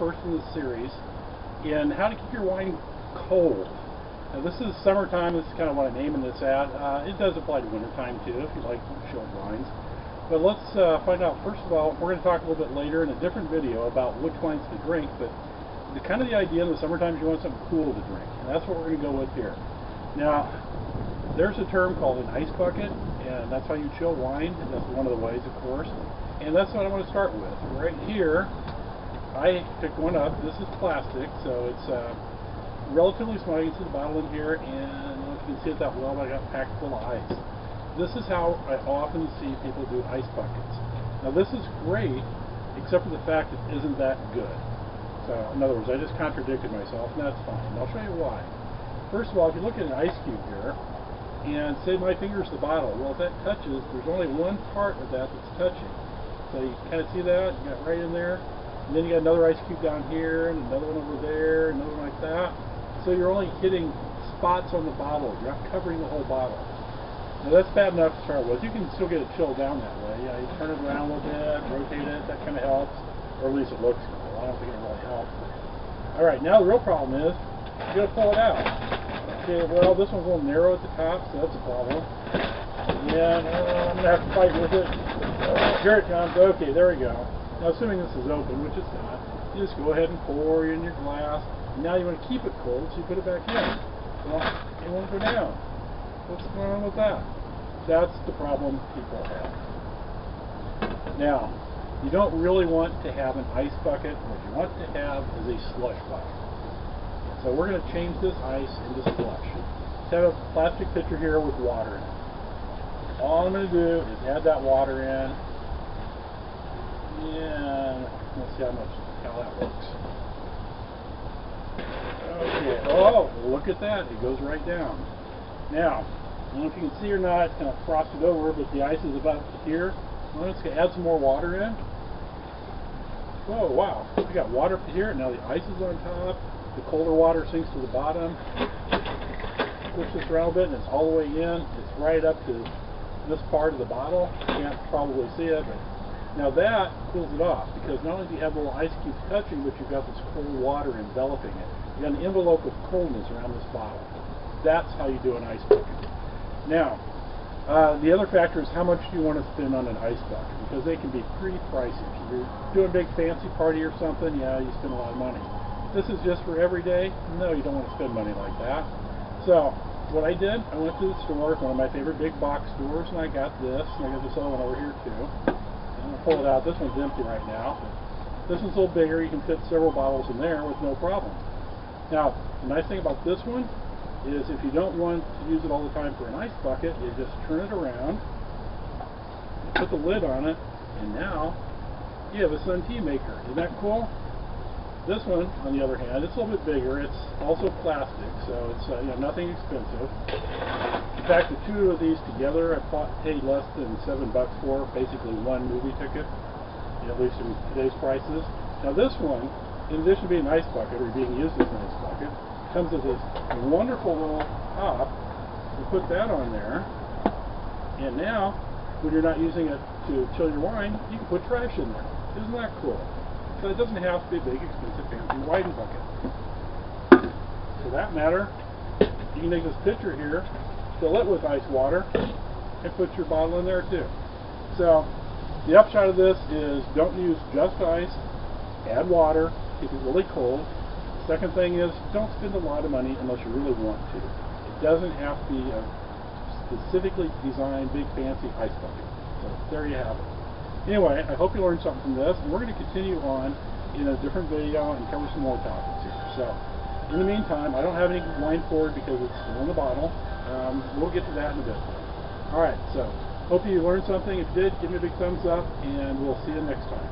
first in the series in how to keep your wine cold. Now this is summertime, this is kind of what I'm aiming this at. It does apply to wintertime too if you like chilled wines. But let's find out, first of all, we're going to talk a little bit later in a different video about which wines to drink, but the kind of the idea in the summertime is you want something cool to drink, and that's what we're going to go with here. Now, there's a term called an ice bucket, and that's how you chill wine, and that's one of the ways, of course. And that's what I want to start with. Right here, I picked one up. This is plastic, so it's relatively small. You can see the bottle in here, and I don't know if you can see it that well, but I got packed full of ice. This is how I often see people do ice buckets. Now this is great, except for the fact it isn't that good. So, in other words, I just contradicted myself, and that's fine. And I'll show you why. First of all, if you look at an ice cube here, and say my finger's the bottle, well, if that touches, there's only one part of that that's touching. So you kind of see that? You got right in there. And then you got another ice cube down here, and another one over there, another one like that. So you're only hitting spots on the bottle. You're not covering the whole bottle. Now that's bad enough to start with. You can still get it chilled down that way. You turn it around a little bit, rotate it, that kind of helps. Or at least it looks cool. I don't think it really helps. Alright, now the real problem is, you gotta pull it out. Okay, well this one's a little narrow at the top, so that's a problem. Yeah, I'm gonna have to fight with it. Here it comes. Okay, there we go. Now assuming this is open, which it's not, you just go ahead and pour in your glass. And now you want to keep it cold, so you put it back in. Well, it won't go down. What's going on with that? That's the problem people have. Now, you don't really want to have an ice bucket. What you want to have is a slush bucket. So we're going to change this ice into slush. Let's have a plastic pitcher here with water in it. All I'm going to do is add that water in. And let's see how that works. Okay. Oh, look at that. It goes right down. Now, I don't know if you can see or not, it's kind of frosted over, but the ice is about here. I'm just going to add some more water in. Oh, wow. We got water up here. Now the ice is on top. The colder water sinks to the bottom. Push this around a bit, and it's all the way in. It's right up to this part of the bottle. You can't probably see it, but now that cools it off, because not only do you have little ice cubes touching, but you've got this cold water enveloping it. You've got an envelope of coldness around this bottle. That's how you do an ice bucket. Now, the other factor is how much do you want to spend on an ice bucket, because they can be pretty pricey. If you're doing a big fancy party or something, yeah, you spend a lot of money. This is just for every day. No, you don't want to spend money like that. So, what I did, I went to the store, one of my favorite big box stores, and I got this, and I got this other one over here too. I'm going to pull it out. This one's empty right now. This one's a little bigger. You can fit several bottles in there with no problem. Now, the nice thing about this one is if you don't want to use it all the time for an ice bucket, you just turn it around, you put the lid on it, and now you have a Sun tea maker. Isn't that cool? This one, on the other hand, it's a little bit bigger. It's also plastic, so it's nothing expensive. In fact, the two of these together, I paid less than $7 for, basically one movie ticket, at least in today's prices. Now this one, in addition to being an ice bucket, or being used as an ice bucket, comes with this wonderful little top. You put that on there, and now, when you're not using it to chill your wine, you can put trash in there. Isn't that cool? So it doesn't have to be a big, expensive, fancy wine bucket. For that matter, you can take this pitcher here, fill it with ice water, and put your bottle in there too. So, the upshot of this is don't use just ice, add water, keep it really cold. Second thing is, don't spend a lot of money unless you really want to. It doesn't have to be a specifically designed, big, fancy ice bucket. So, there you have it. Anyway, I hope you learned something from this, and we're going to continue on in a different video and cover some more topics here. So, in the meantime, I don't have any wine poured because it's still in the bottle. We'll get to that in a bit. Alright, so, hope you learned something. If you did, give me a big thumbs up, and we'll see you next time.